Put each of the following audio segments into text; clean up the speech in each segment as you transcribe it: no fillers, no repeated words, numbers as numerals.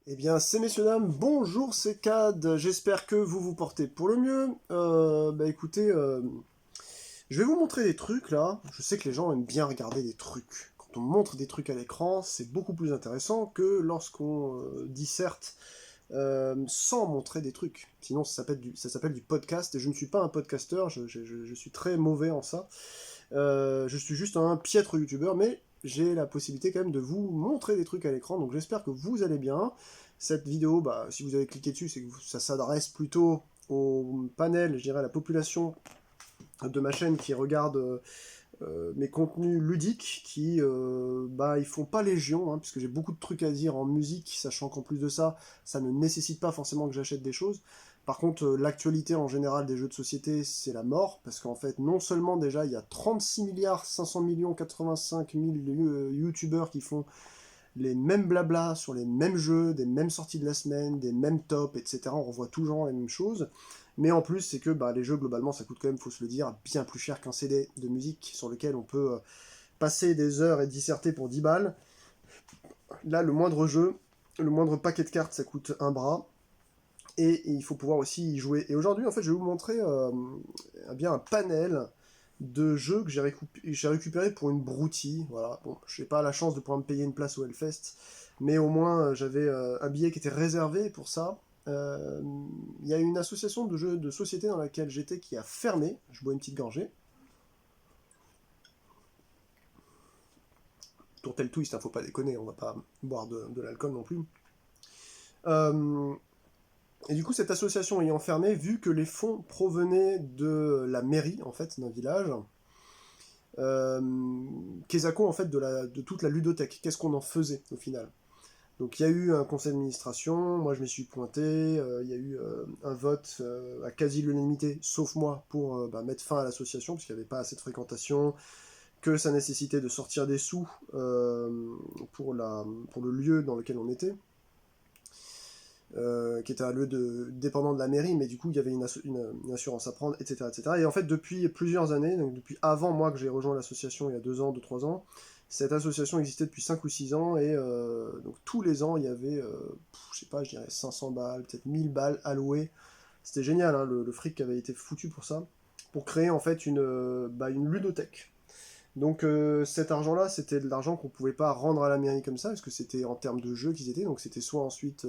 Eh bien, c'est messieurs dames, bonjour, c'est Cad, j'espère que vous vous portez pour le mieux. Écoutez, je vais vous montrer des trucs là. Je sais que les gens aiment bien regarder des trucs. Quand on montre des trucs à l'écran, c'est beaucoup plus intéressant que lorsqu'on disserte sans montrer des trucs. Sinon, ça s'appelle du podcast et je ne suis pas un podcasteur, je suis très mauvais en ça. Je suis juste un piètre youtubeur, mais j'ai la possibilité quand même de vous montrer des trucs à l'écran, donc j'espère que vous allez bien. Cette vidéo, si vous avez cliqué dessus, c'est que ça s'adresse plutôt au panel, je dirais à la population de ma chaîne qui regarde mes contenus ludiques, ils font pas légion, hein, puisque j'ai beaucoup de trucs à dire en musique, sachant qu'en plus de ça, ça ne nécessite pas forcément que j'achète des choses. Par contre, l'actualité en général des jeux de société, c'est la mort, parce qu'en fait, non seulement déjà, il y a 36 milliards 500 millions 85 000 youtubeurs qui font les mêmes blabla sur les mêmes jeux, des mêmes sorties de la semaine, des mêmes tops, etc. On revoit toujours les mêmes choses. Mais en plus, c'est que les jeux, globalement, ça coûte quand même, faut se le dire, bien plus cher qu'un CD de musique sur lequel on peut passer des heures et disserter pour 10 balles. Là, le moindre jeu, le moindre paquet de cartes, ça coûte un bras. Et il faut pouvoir aussi y jouer. Et aujourd'hui, en fait, je vais vous montrer un panel de jeux que j'ai récupéré pour une broutille. Voilà. Bon, je n'ai pas la chance de pouvoir me payer une place au Hellfest, mais au moins j'avais un billet qui était réservé pour ça. Il y a une association de jeux de société dans laquelle j'étais qui a fermé. Je bois une petite gorgée. Tourtel Twist, hein, faut pas déconner, on va pas boire de l'alcool non plus. Euh, Et du coup, cette association ayant fermé, vu que les fonds provenaient de la mairie, en fait, d'un village, euh, Kesako, en fait, de toute la ludothèque, qu'est-ce qu'on en faisait, au final? Donc il y a eu un conseil d'administration, moi je me suis pointé, il y a eu un vote à quasi l'unanimité, sauf moi, pour mettre fin à l'association, puisqu'il n'y avait pas assez de fréquentation, que ça nécessitait de sortir des sous pour le lieu dans lequel on était. Qui était un lieu dépendant de la mairie, mais du coup il y avait une assurance à prendre, etc., etc. Et en fait depuis plusieurs années, donc depuis avant moi que j'ai rejoint l'association il y a 2 ans, 3 ans, cette association existait depuis 5 ou 6 ans, et donc tous les ans il y avait, je sais pas, je dirais 500 balles, peut-être 1000 balles allouées. C'était génial, hein, le fric qui avait été foutu pour ça, pour créer en fait une ludothèque. Donc cet argent-là, c'était de l'argent qu'on pouvait pas rendre à la mairie comme ça, parce que c'était en termes de jeux qu'ils étaient, donc c'était soit ensuite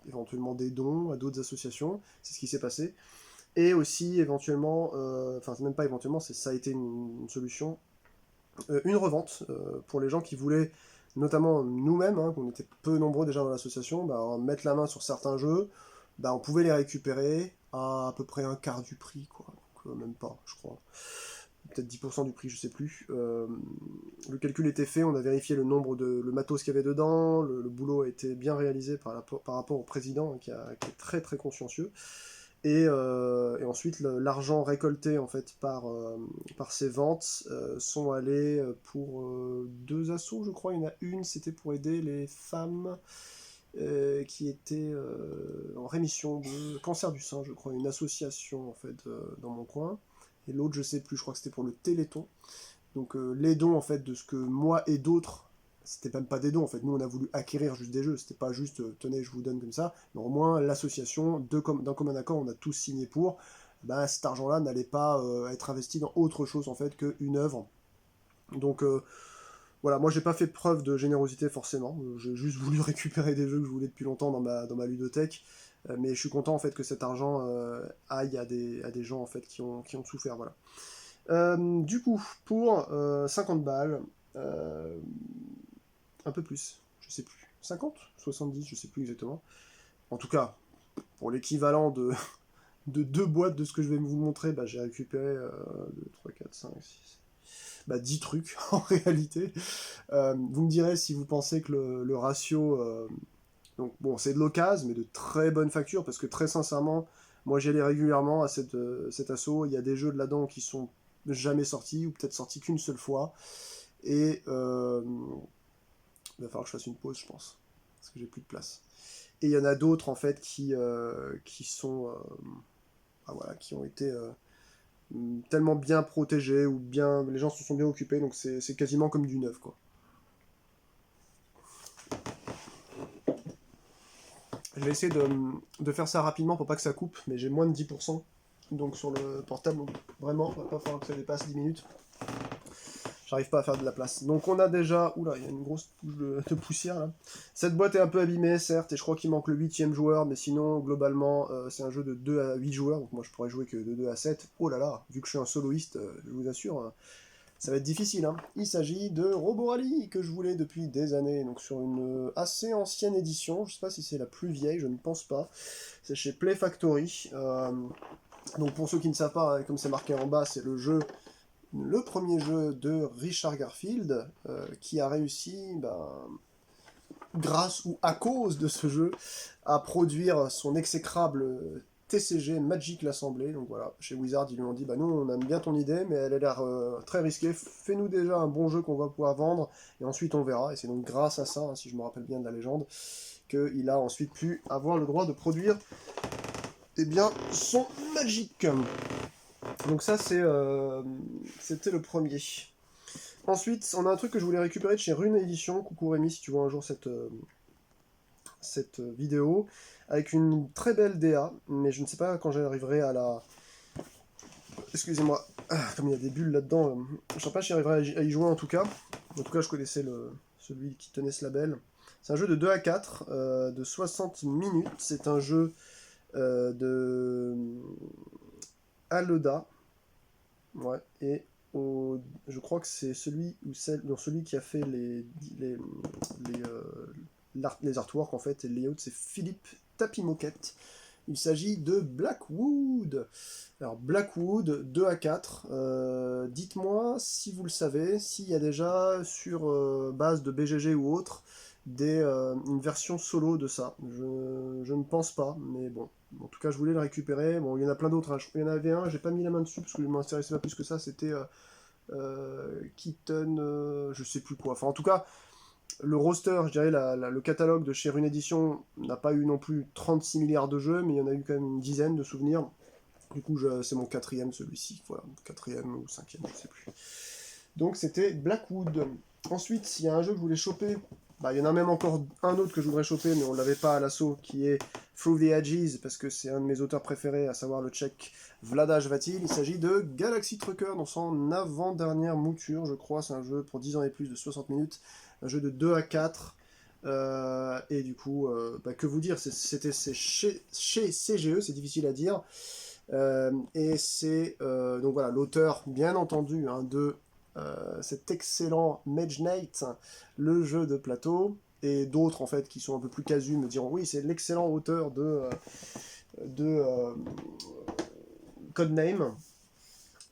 éventuellement des dons à d'autres associations, c'est ce qui s'est passé, et aussi éventuellement, enfin même pas éventuellement, ça a été une solution, une revente pour les gens qui voulaient, notamment nous-mêmes, hein, qu'on était peu nombreux déjà dans l'association, mettre la main sur certains jeux, on pouvait les récupérer à peu près un quart du prix, quoi. Donc, même pas, je crois peut-être 10% du prix, je sais plus. Le calcul était fait, on a vérifié le matos qu'il y avait dedans, le boulot a été bien réalisé par rapport au président qui est très très consciencieux. Et ensuite, l'argent récolté en fait par ces ventes sont allés pour deux assos, je crois. Il y en a une, c'était pour aider les femmes qui étaient en rémission de cancer du sein, je crois, une association en fait dans mon coin. Et l'autre, je sais plus, je crois que c'était pour le Téléthon. Donc les dons en fait de ce que moi et d'autres, c'était même pas des dons en fait, nous on a voulu acquérir juste des jeux, c'était pas juste tenez je vous donne comme ça, mais au moins l'association, d'un commun accord, on a tous signé pour, cet argent-là n'allait pas être investi dans autre chose en fait qu'une œuvre. Donc voilà, moi j'ai pas fait preuve de générosité forcément, j'ai juste voulu récupérer des jeux que je voulais depuis longtemps dans ma ludothèque, mais je suis content en fait que cet argent aille à des gens en fait qui ont souffert, voilà. Du coup, pour 50 balles, euh, un peu plus, je sais plus, 50 70, je sais plus exactement. En tout cas, pour l'équivalent de deux boîtes de ce que je vais vous montrer, j'ai récupéré 2, 3, 4, 5, 6, 10 trucs en réalité. Vous me direz si vous pensez que le ratio. Donc bon, c'est de l'occasion, mais de très bonne facture, parce que très sincèrement, moi j'y allais régulièrement à cet assaut. Il y a des jeux de là-dedans qui sont jamais sortis, ou peut-être sortis qu'une seule fois. Et il va falloir que je fasse une pause, je pense, parce que j'ai plus de place. Et il y en a d'autres en fait qui sont, voilà, qui ont été tellement bien protégés ou bien, les gens se sont bien occupés, donc c'est quasiment comme du neuf, quoi. Je vais essayer de faire ça rapidement pour pas que ça coupe, mais j'ai moins de 10%. Donc sur le portable, vraiment, il va pas falloir que ça dépasse 10 minutes. J'arrive pas à faire de la place. Donc on a déjà... Oula, il y a une grosse couche de poussière là. Cette boîte est un peu abîmée, certes, et je crois qu'il manque le 8ème joueur, mais sinon, globalement, c'est un jeu de 2 à 8 joueurs, donc moi je pourrais jouer que de 2 à 7. Oh là là, vu que je suis un soloiste, je vous assure, ça va être difficile. Hein. Il s'agit de Robo Rally, que je voulais depuis des années, donc sur une assez ancienne édition, je sais pas si c'est la plus vieille, je ne pense pas. C'est chez Play Factory. Donc pour ceux qui ne savent pas, comme c'est marqué en bas, c'est le premier jeu de Richard Garfield, qui a réussi, grâce ou à cause de ce jeu, à produire son exécrable TCG Magic l'Assemblée. Donc voilà, chez Wizard, ils lui ont dit, nous on aime bien ton idée, mais elle a l'air très risquée, fais-nous déjà un bon jeu qu'on va pouvoir vendre, et ensuite on verra. Et c'est donc grâce à ça, hein, si je me rappelle bien de la légende, qu'il a ensuite pu avoir le droit de produire son Magic. Donc ça, c'était le premier. Ensuite, on a un truc que je voulais récupérer de chez Rune Edition. Coucou Rémi, si tu vois un jour cette vidéo, avec une très belle DA, mais je ne sais pas quand j'arriverai à la... Excusez-moi, comme il y a des bulles là-dedans, je ne sais pas si j'arriverai à y jouer en tout cas. En tout cas, je connaissais celui qui tenait ce label. C'est un jeu de 2 à 4, de 60 minutes. C'est un jeu de Aleda. Ouais, et je crois que c'est celui qui a fait les artworks en fait, et le layout, c'est Philippe Tapimoquette. Il s'agit de Blackwood. Alors Blackwood, 2 à 4. Dites-moi si vous le savez, s'il y a déjà sur base de BGG ou autre une version solo de ça. Je ne pense pas, mais bon. En tout cas, je voulais le récupérer. Bon, il y en a plein d'autres. Hein. Il y en avait un, j'ai pas mis la main dessus parce que je m'intéressais pas plus que ça. C'était Kitten, je sais plus quoi. Enfin, en tout cas, le roster, je dirais, le catalogue de chez Rune Edition n'a pas eu non plus 36 milliards de jeux, mais il y en a eu quand même une dizaine de souvenirs. Du coup, c'est mon quatrième, celui-ci. Voilà, quatrième ou cinquième, je sais plus. Donc, c'était Blackwood. Ensuite, il y a un jeu que je voulais choper. Il y en a même encore un autre que je voudrais choper, mais on ne l'avait pas à l'assaut, qui est Through the Edges, parce que c'est un de mes auteurs préférés, à savoir le tchèque Vlada Vatil. Il s'agit de Galaxy Trucker dans son avant-dernière mouture, je crois. C'est un jeu pour 10 ans et plus de 60 minutes. Un jeu de 2 à 4. Et du coup, que vous dire, c'est chez CGE, c'est difficile à dire. Et c'est donc voilà, l'auteur, bien entendu, de cet excellent Mage Knight, le jeu de plateau, et d'autres en fait qui sont un peu plus casus me diront oui, c'est l'excellent auteur de Codename.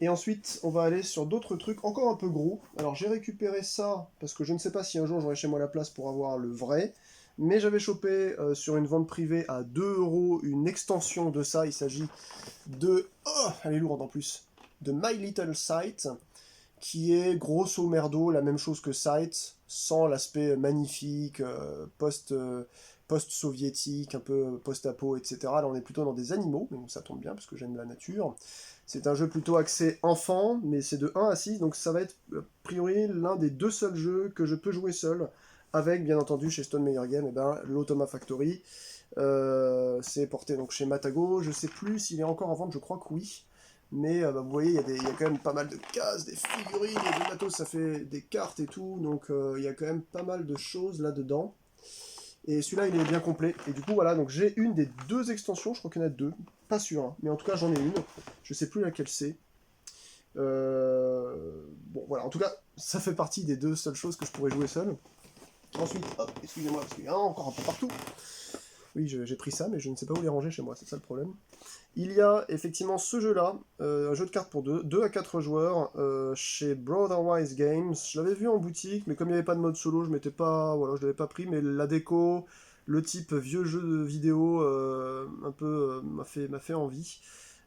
Et ensuite, on va aller sur d'autres trucs encore un peu gros. Alors j'ai récupéré ça parce que je ne sais pas si un jour j'aurai chez moi la place pour avoir le vrai. Mais j'avais chopé sur une vente privée à 2€ une extension de ça. Il s'agit de... Oh, elle est lourde en plus. De My Little Sight, qui est grosso merdo la même chose que Sight, sans l'aspect magnifique, post-soviétique, un peu post-apo, etc. Là on est plutôt dans des animaux, donc ça tombe bien parce que j'aime la nature. C'est un jeu plutôt axé enfant, mais c'est de 1 à 6, donc ça va être a priori l'un des 2 seuls jeux que je peux jouer seul, avec bien entendu chez Stone Meyer Game, l'Automa Factory. C'est porté donc chez Matago, je sais plus s'il est encore en vente, je crois que oui. Mais vous voyez, il y a quand même pas mal de cases, des figurines, et des matos, ça fait des cartes et tout, donc il y a quand même pas mal de choses là-dedans. Et celui-là, il est bien complet. Et du coup, voilà, donc j'ai une des 2 extensions, je crois qu'il y en a 2, pas sûr, hein, mais en tout cas j'en ai une, je sais plus laquelle c'est. Bon, voilà, en tout cas, ça fait partie des 2 seules choses que je pourrais jouer seul. Ensuite, hop, excusez-moi, parce qu'il y en a encore un peu partout. Oui, j'ai pris ça, mais je ne sais pas où les ranger chez moi, c'est ça le problème. Il y a effectivement ce jeu-là, un jeu de cartes pour 2 à 4 joueurs, chez Brotherwise Games. Je l'avais vu en boutique, mais comme il n'y avait pas de mode solo, je ne l'avais pas pris, mais la déco, le type vieux jeu de vidéo, un peu m'a fait envie.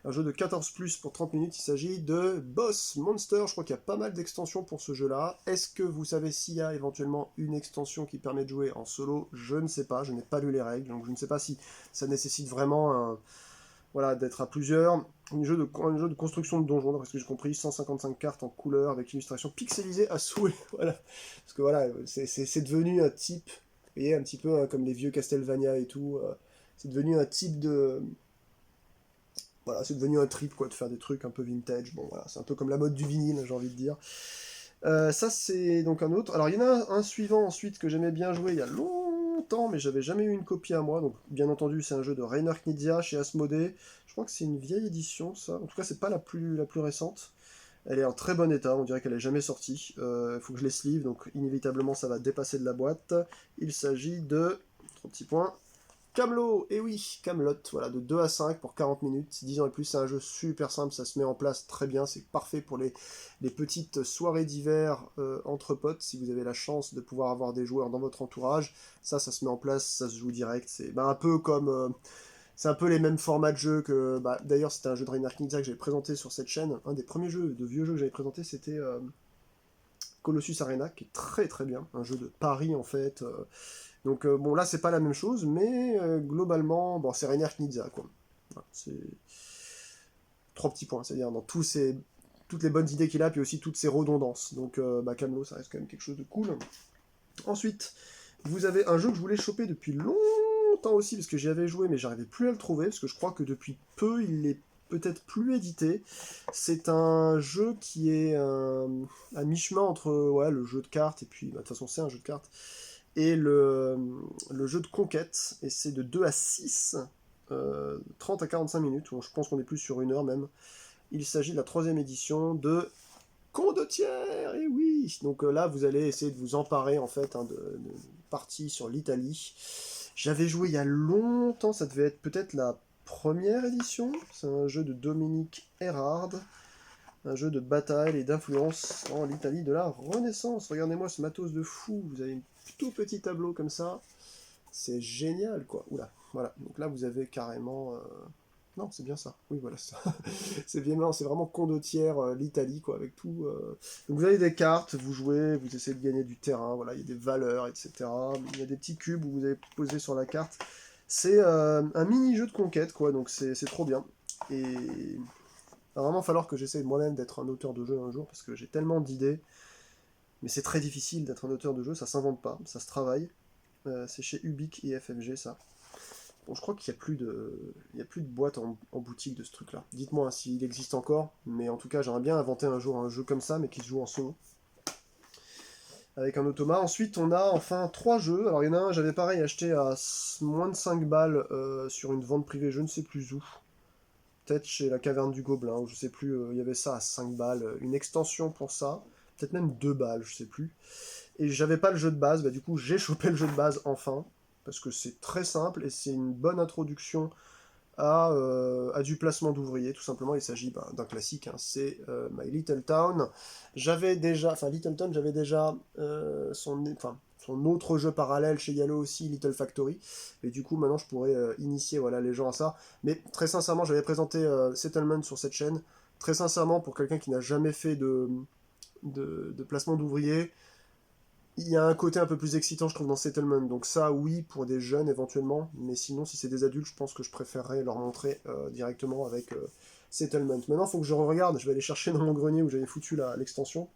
Un jeu de 14+, pour 30 minutes, il s'agit de Boss Monster. Je crois qu'il y a pas mal d'extensions pour ce jeu-là. Est-ce que vous savez s'il y a éventuellement une extension qui permet de jouer en solo? Je ne sais pas, je n'ai pas lu les règles, donc je ne sais pas si ça nécessite vraiment d'être à plusieurs. Un jeu de construction de donjon, d'après ce que j'ai compris, 155 cartes en couleur, avec illustration pixelisée à souhait. Voilà. Parce que voilà, c'est devenu un type, vous voyez, un petit peu comme les vieux Castlevania et tout, C'est devenu un type de... Voilà, c'est devenu un trip, quoi, de faire des trucs un peu vintage. Bon, voilà, c'est un peu comme la mode du vinyle, j'ai envie de dire. Ça, c'est donc un autre. Alors, il y en a un suivant ensuite que j'aimais bien jouer il y a longtemps, mais j'avais jamais eu une copie à moi. Donc, bien entendu, c'est un jeu de Reiner Knizia chez Asmodée. Je crois que c'est une vieille édition, ça. En tout cas, c'est pas la plus récente. Elle est en très bon état, on dirait qu'elle est jamais sortie. Il faut que je les sleeve, donc inévitablement, ça va dépasser de la boîte. Il s'agit de... 3 petits points. Camelot, et oui, Camelot, voilà, de 2 à 5 pour 40 minutes, 10 ans et plus, c'est un jeu super simple, ça se met en place très bien, c'est parfait pour les petites soirées d'hiver entre potes, si vous avez la chance de pouvoir avoir des joueurs dans votre entourage, ça se met en place, ça se joue direct, c'est un peu comme... c'est un peu les mêmes formats de jeu que... Bah, d'ailleurs, c'était un jeu de Reiner Knizia que j'avais présenté sur cette chaîne, un des premiers jeux, de vieux jeux que j'avais présenté, c'était Colossus Arena, qui est très très bien, un jeu de Paris en fait... Donc bon, là, c'est pas la même chose, mais globalement, bon, c'est Reiner Knizia, quoi. Voilà, c'est 3 petits points, c'est-à-dire dans toutes les bonnes idées qu'il a, puis aussi toutes ses redondances. Donc Camelot, ça reste quand même quelque chose de cool. Ensuite, vous avez un jeu que je voulais choper depuis longtemps aussi, parce que j'y avais joué, mais j'arrivais plus à le trouver, parce que je crois que depuis peu, il est peut-être plus édité. C'est un jeu qui est à mi-chemin entre ouais, le jeu de cartes, et puis, de toute façon, c'est un jeu de cartes, et le jeu de conquête, et c'est de 2 à 6, 30 à 45 minutes, je pense qu'on est plus sur 1 heure même. Il s'agit de la 3e édition de Condottiere, et oui. Donc là, vous allez essayer de vous emparer en fait de parties sur l'Italie. J'avais joué il y a longtemps, ça devait être peut-être la première édition. C'est un jeu de Dominique Erhard, un jeu de bataille et d'influence en l'Italie de la Renaissance. Regardez-moi ce matos de fou, vous avez un tout petit tableau comme ça, c'est génial quoi. Oula, voilà, donc là vous avez carrément... Non, c'est bien ça, oui voilà, ça. C'est vraiment Condottiere, l'Italie quoi, avec tout... Donc vous avez des cartes, vous jouez, vous essayez de gagner du terrain, voilà, il y a des valeurs, etc. Il y a des petits cubes où vous avez posé sur la carte. C'est un mini-jeu de conquête quoi, donc c'est trop bien. Et il va vraiment falloir que j'essaye moi-même d'être un auteur de jeu un jour, parce que j'ai tellement d'idées, mais c'est très difficile d'être un auteur de jeu, ça s'invente pas, ça se travaille. C'est chez Ubik et FMG ça. Bon, je crois qu'il n'y a il y a plus de boîte en boutique de ce truc-là. Dites-moi s'il existe encore, mais en tout cas j'aimerais bien inventer un jour un jeu comme ça, mais qui se joue en solo. Avec un automat. Ensuite, on a enfin 3 jeux. Alors, il y en a un, j'avais pareil acheté à moins de 5 balles sur une vente privée, je ne sais plus où. Peut-être chez la Caverne du Gobelin, ou je sais plus, il y avait ça à 5 balles. Une extension pour ça. Peut-être même 2 balles, je sais plus. Et j'avais pas le jeu de base, bah du coup j'ai chopé le jeu de base enfin. Parce que c'est très simple et c'est une bonne introduction à du placement d'ouvriers, tout simplement. Il s'agit d'un classique, hein, c'est My Little Town. Littleton, j'avais déjà son autre jeu parallèle chez Yellow aussi, Little Factory. Et du coup, maintenant, je pourrais initier voilà, les gens à ça. Mais très sincèrement, j'avais présenté Settlement sur cette chaîne. Très sincèrement, pour quelqu'un qui n'a jamais fait de placement d'ouvriers, il y a un côté un peu plus excitant, je trouve, dans Settlement. Donc ça, oui, pour des jeunes éventuellement. Mais sinon, si c'est des adultes, je pense que je préférerais leur montrer directement avec Settlement. Maintenant, il faut que je regarde. Je vais aller chercher dans mon grenier où j'avais foutu l'extension.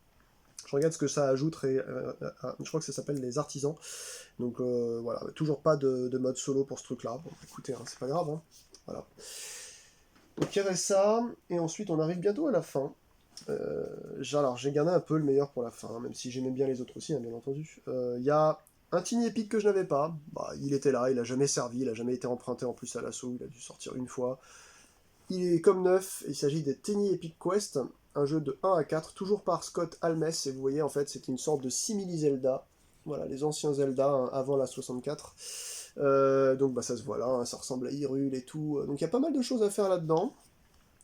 Je regarde ce que ça ajoute. Je crois que ça s'appelle les artisans. Donc voilà, toujours pas de mode solo pour ce truc-là. Bon, écoutez, hein, c'est pas grave. Hein. Voilà. Donc il y avait ça. Et ensuite, on arrive bientôt à la fin. Alors, j'ai gardé un peu le meilleur pour la fin, même si j'aimais bien les autres aussi, hein, bien entendu. Il y a un Tiny Epic que je n'avais pas. Bah, il était là, il a jamais servi, il a jamais été emprunté en plus à l'assaut, il a dû sortir une fois. Il est comme neuf, il s'agit des Tiny Epic Quest, un jeu de 1 à 4, toujours par Scott Almes, et vous voyez, en fait, c'était une sorte de simili-Zelda. Voilà, les anciens Zelda, hein, avant la 64. Donc, bah, ça se voit là, hein, ça ressemble à Hyrule et tout. Donc, il y a pas mal de choses à faire là-dedans.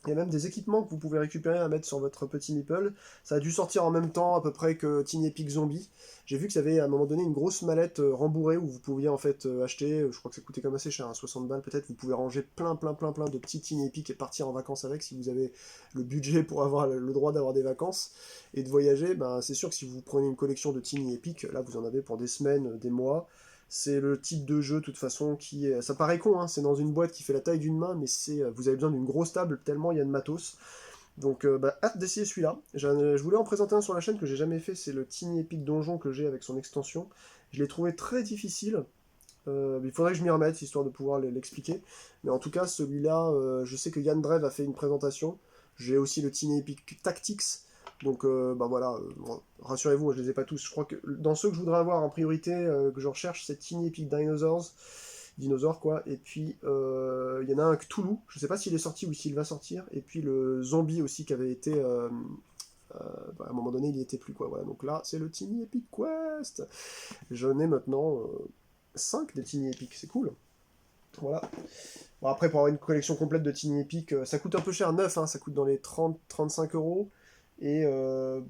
Il y a même des équipements que vous pouvez récupérer à mettre sur votre petit meeple. Ça a dû sortir en même temps à peu près que Tiny Epic Zombie. J'ai vu que ça avait à un moment donné une grosse mallette rembourrée où vous pouviez en fait acheter, je crois que ça coûtait comme assez cher, hein, 60 balles peut-être, vous pouvez ranger plein de petits Tiny Epic et partir en vacances avec si vous avez le budget pour avoir le droit d'avoir des vacances et de voyager. Ben, c'est sûr que si vous prenez une collection de Tiny Epic, là vous en avez pour des semaines, des mois. C'est le type de jeu, de toute façon, qui est... Ça paraît con, hein, c'est dans une boîte qui fait la taille d'une main, mais vous avez besoin d'une grosse table, tellement il y a de matos. Donc, hâte d'essayer celui-là. Je voulais en présenter un sur la chaîne que j'ai jamais fait, c'est le Tiny Epic Donjon que j'ai avec son extension. Je l'ai trouvé très difficile, Il faudrait que je m'y remette, histoire de pouvoir l'expliquer. Mais en tout cas, celui-là, je sais que Yann Drev a fait une présentation. J'ai aussi le Tiny Epic Tactics. Donc, bah voilà, bon, rassurez-vous, je les ai pas tous. Je crois que dans ceux que je voudrais avoir en priorité, que je recherche, c'est Tiny Epic Dinosaur quoi. Et puis, il y en a un Cthulhu, je sais pas s'il est sorti ou s'il va sortir. Et puis le Zombie aussi qui avait été... bah, à un moment donné, il y était plus, quoi. Voilà, donc là, c'est le Tiny Epic Quest. J'en ai maintenant 5 des Tiny Epic, c'est cool. Voilà. Bon, après, pour avoir une collection complète de Tiny Epic, ça coûte un peu cher, neuf, hein, ça coûte dans les 30-35 euros. Et je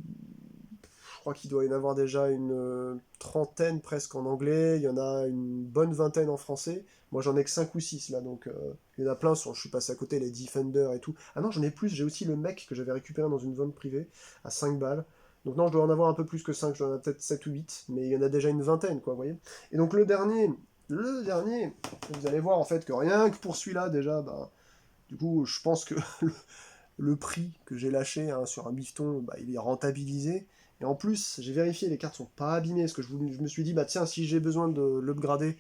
crois qu'il doit y en avoir déjà une trentaine presque en anglais, il y en a une bonne vingtaine en français. Moi j'en ai que 5 ou 6 là, donc il y en a plein, je suis passé à côté, les Defender et tout. Ah non, j'en ai plus, j'ai aussi le mec que j'avais récupéré dans une zone privée à 5 balles. Donc non, je dois en avoir un peu plus que 5, je dois en avoir peut-être 7 ou 8, mais il y en a déjà une vingtaine, quoi, vous voyez. Et donc le dernier, vous allez voir en fait que rien que pour celui-là, déjà, bah, du coup, je pense que le prix que j'ai lâché hein, sur un bifton, bah, il est rentabilisé. Et en plus, j'ai vérifié, les cartes sont pas abîmées, parce que je me suis dit, bah tiens, si j'ai besoin de l'upgrader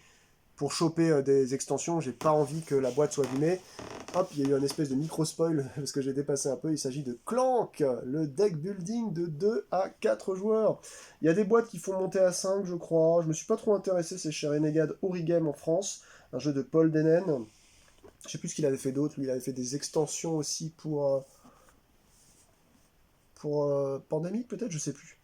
pour choper des extensions, j'ai pas envie que la boîte soit abîmée. Hop, il y a eu un espèce de micro-spoil, parce que j'ai dépassé un peu, il s'agit de Clank, le deck building de 2 à 4 joueurs. Il y a des boîtes qui font monter à 5, je crois, je me suis pas trop intéressé, c'est chez Renegade Origame en France, un jeu de Paul Denen. Je sais plus ce qu'il avait fait d'autre, lui il avait fait des extensions aussi pour Pandemic peut-être, je sais plus.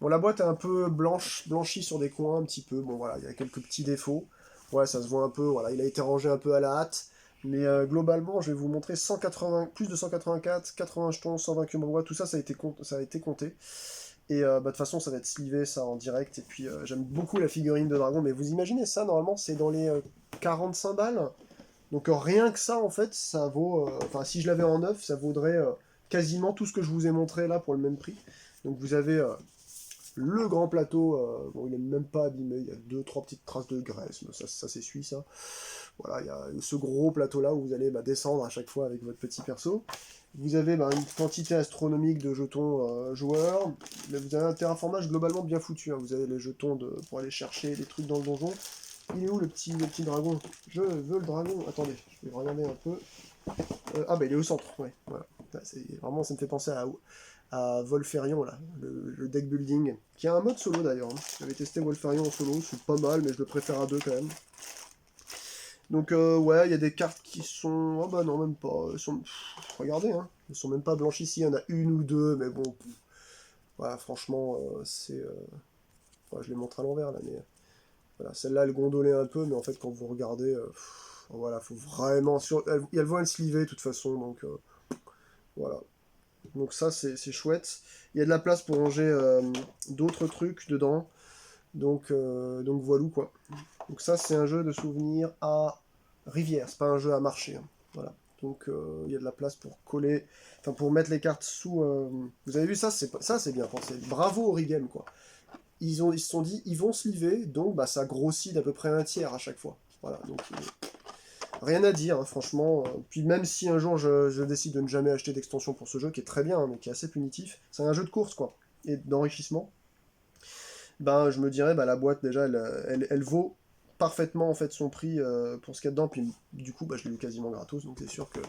Bon, la boîte est un peu blanchie sur des coins un petit peu, bon voilà, il y a quelques petits défauts. Ouais, ça se voit un peu, voilà, il a été rangé un peu à la hâte. Mais globalement, je vais vous montrer 180, plus de 184, 80 jetons, 120 cubes en bois, tout ça, ça a été compté. Et bah, de toute façon, ça va être slivé, ça, en direct. Et puis, j'aime beaucoup la figurine de dragon, mais vous imaginez ça, normalement, c'est dans les 45 balles. Donc rien que ça, en fait, ça vaut... Enfin, si je l'avais en neuf, ça vaudrait quasiment tout ce que je vous ai montré là pour le même prix. Donc vous avez le grand plateau, bon, il est même pas abîmé, il y a deux, trois petites traces de graisse, mais ça s'essuie, ça. Voilà, il y a ce gros plateau-là où vous allez descendre à chaque fois avec votre petit perso. Vous avez une quantité astronomique de jetons joueurs, mais vous avez un terraformage globalement bien foutu. Hein. Vous avez les jetons pour aller chercher des trucs dans le donjon. Il est où le petit dragon? Je veux le dragon. Attendez, je vais regarder un peu. Ah bah il est au centre, ouais. Voilà. Vraiment, ça me fait penser à Wolferion, là, le deck building, qui a un mode solo d'ailleurs. Hein. J'avais testé Wolferion en solo, c'est pas mal, mais je le préfère à deux quand même. Donc ouais, il y a des cartes qui sont... Oh bah non, même pas. Regardez, hein. Elles sont même pas blanches ici, il y en a une ou deux, mais bon... Voilà, franchement, c'est... Ouais, je les montre à l'envers, là, mais... Voilà, celle-là, elle gondolait un peu, mais en fait, quand vous regardez... voilà, faut vraiment... Elles vont être slivées, de toute façon, donc... voilà. Donc ça, c'est chouette. Il y a de la place pour ranger d'autres trucs dedans. Donc voilà, quoi. Donc ça, c'est un jeu de souvenirs à rivière, c'est pas un jeu à marché. Hein. Voilà. Donc il y a de la place pour coller, enfin pour mettre les cartes sous. Vous avez vu ça, c'est bien pensé. Bravo Origame quoi. Ils se sont dit, ils vont sliver, donc bah ça grossit d'à peu près un tiers à chaque fois. Voilà. Donc rien à dire, hein, franchement. Puis même si un jour je décide de ne jamais acheter d'extension pour ce jeu, qui est très bien, hein, mais qui est assez punitif, c'est un jeu de course quoi, et d'enrichissement. Ben je me dirais, bah la boîte déjà, elle vaut parfaitement en fait son prix pour ce qu'il y a dedans, puis du coup bah, je l'ai eu quasiment gratos, donc c'est sûr que...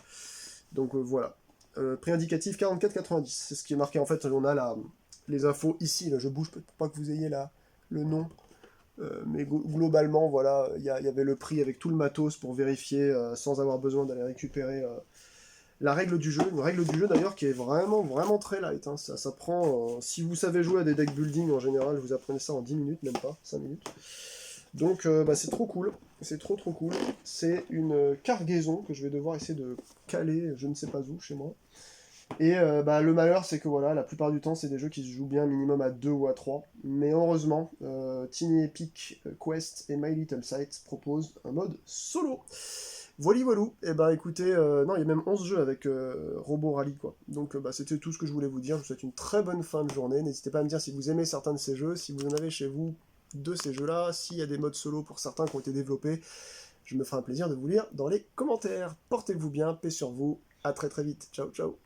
Donc voilà. Prix indicatif 44,90, c'est ce qui est marqué en fait, on a les infos ici, là, je bouge pour pas que vous ayez le nom, mais globalement voilà, il y avait le prix avec tout le matos pour vérifier sans avoir besoin d'aller récupérer la règle du jeu, une règle du jeu d'ailleurs qui est vraiment, vraiment très light, hein. Ça prend, si vous savez jouer à des deck building en général, vous apprenez ça en 10 minutes, même pas, 5 minutes. Donc bah, c'est trop cool, c'est trop cool. C'est une cargaison que je vais devoir essayer de caler, je ne sais pas où, chez moi. Et bah, le malheur, c'est que voilà, la plupart du temps, c'est des jeux qui se jouent bien minimum à 2 ou à 3. Mais heureusement, Tiny Epic Quest et My Little Sight proposent un mode solo. Voilà, voilou. Et bah écoutez, non, il y a même 11 jeux avec Robo Rally, quoi. Donc bah, c'était tout ce que je voulais vous dire. Je vous souhaite une très bonne fin de journée. N'hésitez pas à me dire si vous aimez certains de ces jeux, si vous en avez chez vous de ces jeux-là, s'il y a des modes solo pour certains qui ont été développés. Je me ferai un plaisir de vous lire dans les commentaires. Portez-vous bien, paix sur vous. À très très vite. Ciao, ciao.